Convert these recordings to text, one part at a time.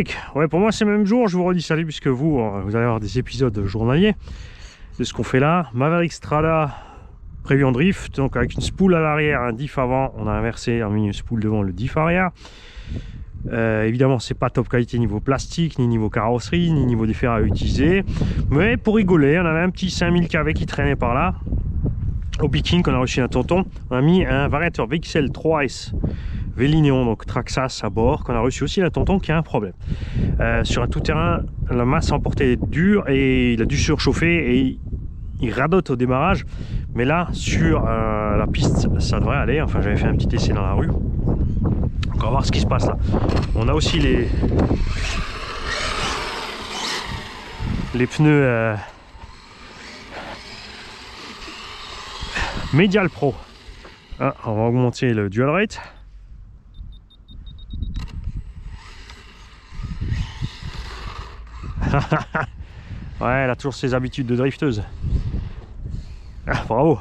Maverick, ouais, pour moi c'est le même jour, je vous redis salut puisque vous allez avoir des épisodes journaliers de ce qu'on fait là. Maverick Strada prévu en drift, donc avec une spool à l'arrière, un diff avant, on a inversé, on a mis une spool devant, le diff arrière. Évidemment c'est pas top qualité niveau plastique, ni niveau carrosserie, ni niveau des fers à utiliser, mais pour rigoler, on avait un petit 5000 kV qui traînait par là. Au picking qu'on a reçu un tonton, on a mis un variateur VXL 3S Vélinéon, donc Traxxas à bord, qu'on a reçu aussi d'un tonton qui a un problème. Sur un tout-terrain, la masse emportait dure et il a dû surchauffer et il radote au démarrage. Mais là, sur la piste, ça devrait aller. Enfin, j'avais fait un petit essai dans la rue. On va voir ce qui se passe là. On a aussi les pneus Medial Pro. Ah, on va augmenter le dual rate. Ouais, elle a toujours ses habitudes de drifteuse. Ah, bravo.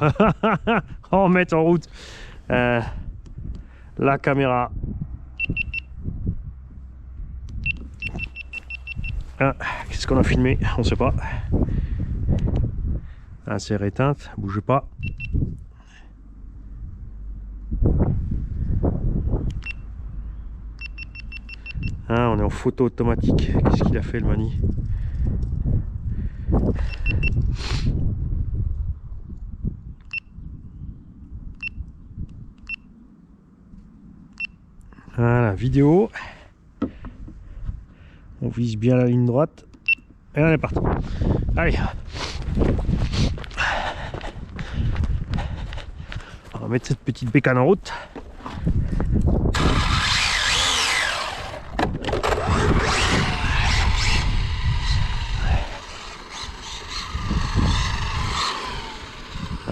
On va mettre en route la caméra. Ah, qu'est-ce qu'on a filmé? On sait pas. Ah, c'est éteinte, bougez pas. Ah, on est en photo automatique. Qu'est-ce qu'il a fait le mani? Voilà, vidéo. On vise bien la ligne droite. Et on est parti. Allez. On va mettre cette petite bécane en route.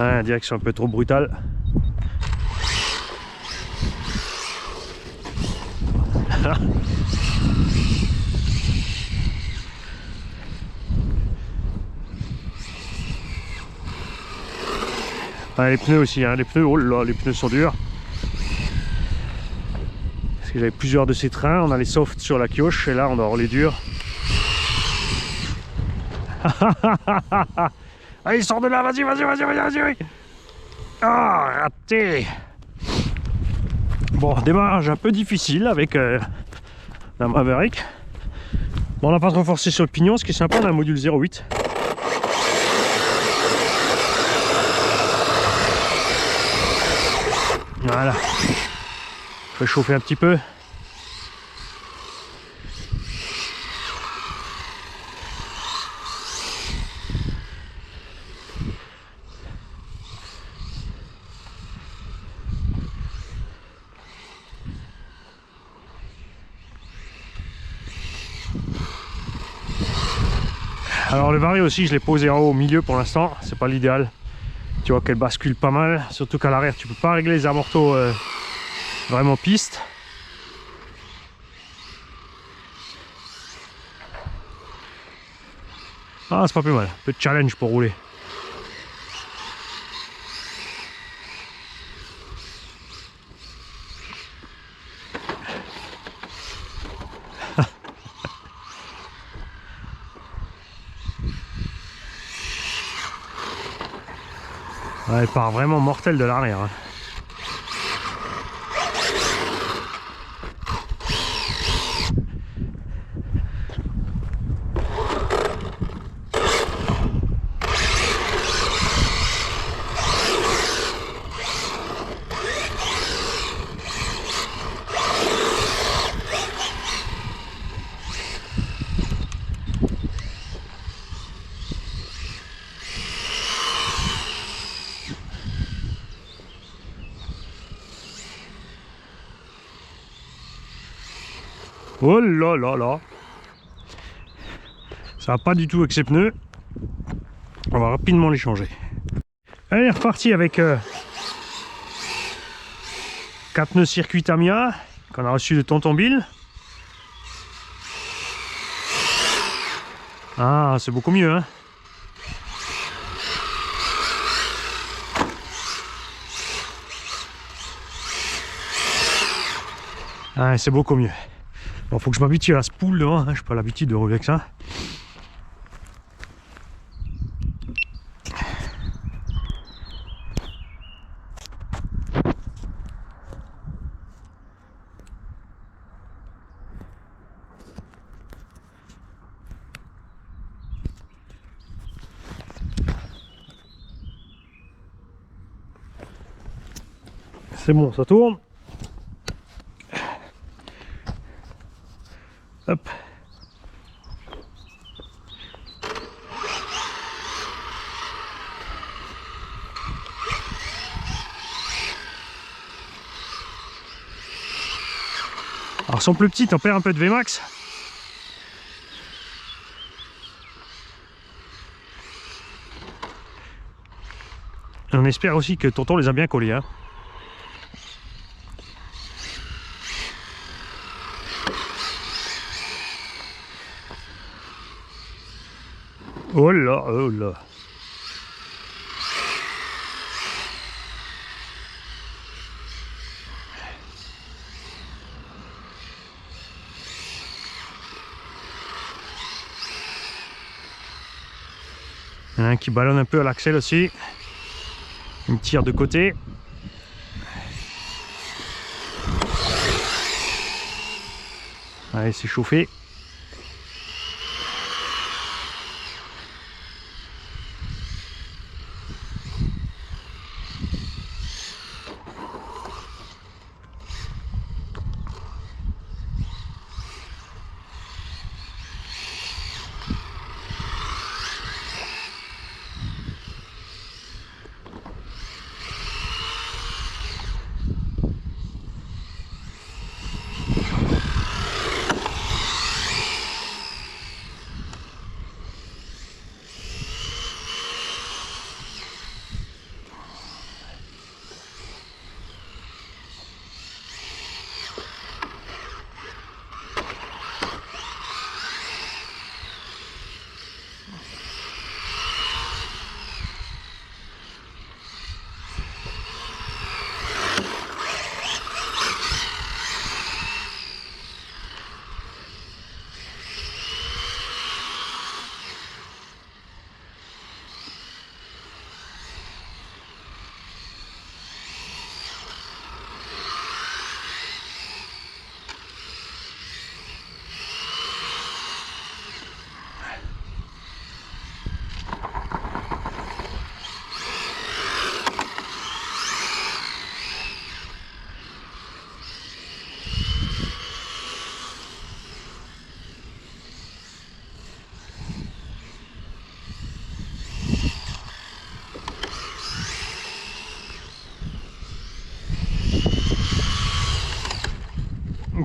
Ah, direction un peu trop brutale. Ah, les pneus aussi, hein. Les pneus, oh là, les pneus sont durs. Parce que j'avais plusieurs de ces trains, on a les softs sur la quioche et là on doit avoir les durs. Allez, sors de là, vas-y, vas-y, vas-y, vas-y, vas-y. Ah, raté. Bon, démarrage un peu difficile avec la Maverick. Bon, on n'a pas trop forcé sur le pignon, ce qui est sympa, on a un module 0,8. Voilà. Je vais chauffer un petit peu. Alors le vari aussi, je l'ai posé en haut au milieu pour l'instant, c'est pas l'idéal. Tu vois qu'elle bascule pas mal, surtout qu'à l'arrière tu peux pas régler les amortos vraiment piste. Ah, c'est pas plus mal, un peu de challenge pour rouler. Ouais, elle part vraiment mortelle de l'arrière. Hein. Oh là là là. Ça va pas du tout avec ces pneus. On va rapidement les changer. Allez, reparti avec 4 pneus circuit Tamiya qu'on a reçu de Tonton Bill. Ah, c'est beaucoup mieux, hein. Ah, c'est beaucoup mieux. Alors faut que je m'habitue à la spool devant, hein. Je n'ai pas l'habitude de rouler avec ça. C'est bon, ça tourne. Hop. Alors, sont plus petites, on perd un peu de Vmax. Et on espère aussi que tonton les a bien collés, hein. Oh là, oh là. Il y en a un qui ballonne un peu à l'axel aussi. Il me tire de côté. Allez, c'est chauffé.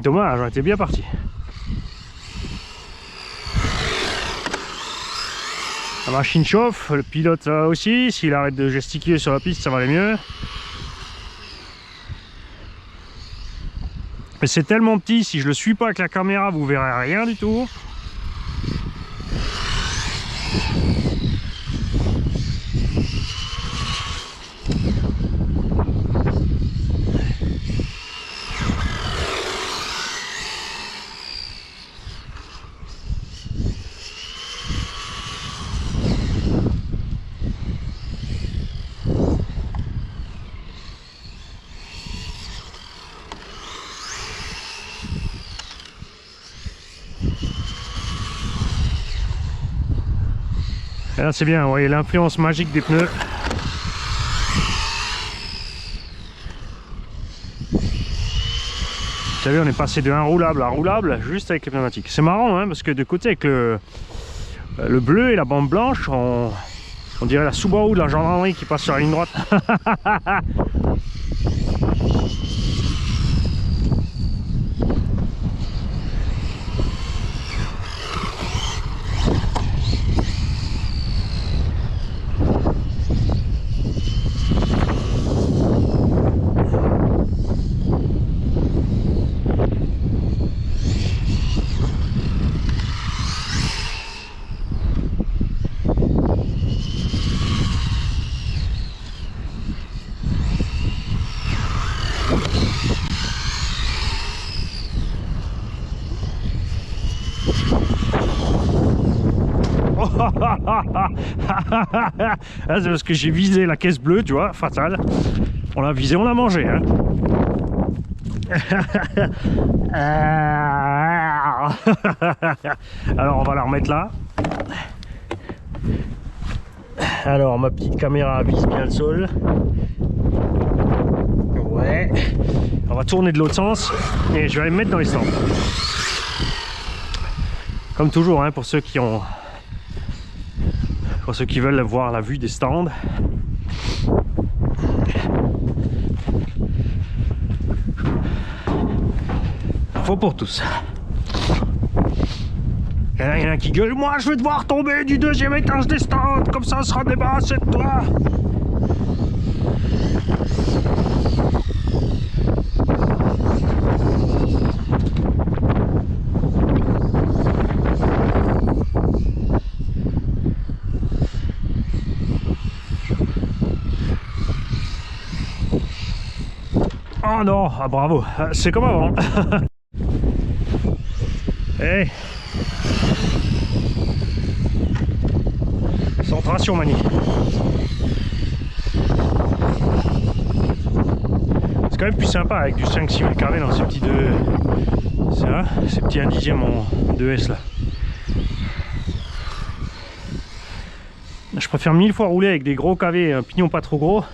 Dommage, on était bien parti. La machine chauffe, le pilote aussi. S'il arrête de gesticuler sur la piste, ça va aller mieux. Mais c'est tellement petit, si je le suis pas avec la caméra, vous verrez rien du tout. Et là c'est bien, vous voyez l'influence magique des pneus. Vous savez, on est passé de inroulable à roulable juste avec les pneumatiques. C'est marrant, hein, parce que de côté avec le bleu et la bande blanche, on dirait la Subaru de la gendarmerie qui passe sur la ligne droite. C'est parce que j'ai visé la caisse bleue, tu vois, fatal. On l'a visé, on l'a mangé. Hein. Alors on va la remettre là. Alors ma petite caméra vise bien le sol. Ouais. On va tourner de l'autre sens et je vais aller me mettre dans les stands. Comme toujours, hein, pour ceux qui veulent voir la vue des stands. Faut pour tous. Il y en a un qui gueule, moi je vais devoir tomber du 2e étage des stands, comme ça on sera débarrassé de toi. Oh non, ah bravo, c'est comme avant. Hey. Centration Mani. C'est quand même plus sympa avec du 5-6 000 kV dans ces petits ces petits 1 dixième en 2S là. Je préfère 1000 fois rouler avec des gros KV, un pignon pas trop gros,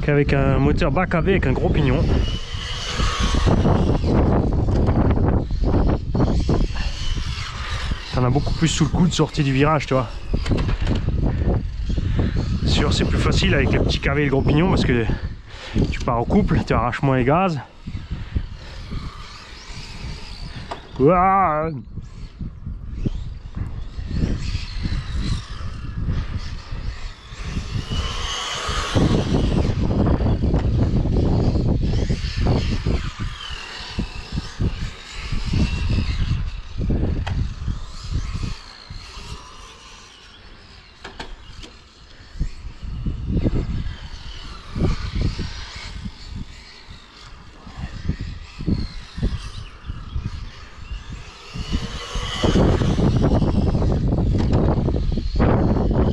qu'avec un moteur bas KV avec un gros pignon. T'en as beaucoup plus sous le coude sorti du virage, tu vois. C'est sûr, c'est plus facile avec les petits KV et le gros pignon parce que tu pars au couple, tu arraches moins les gaz. Ouah.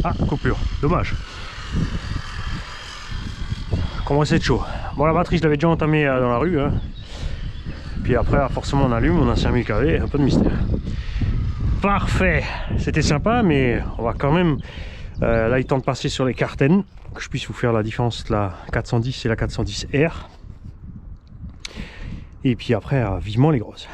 Ah, coupure, dommage. Comment c'est chaud. Bon, la batterie, je l'avais déjà entamée dans la rue. Hein. Puis après, forcément, on allume, on a 5000 kV, un peu de mystère. Parfait. C'était sympa, mais on va quand même... là, il est temps de passer sur les Carten, que je puisse vous faire la différence entre la 410 et la 410R. Et puis après, vivement les grosses.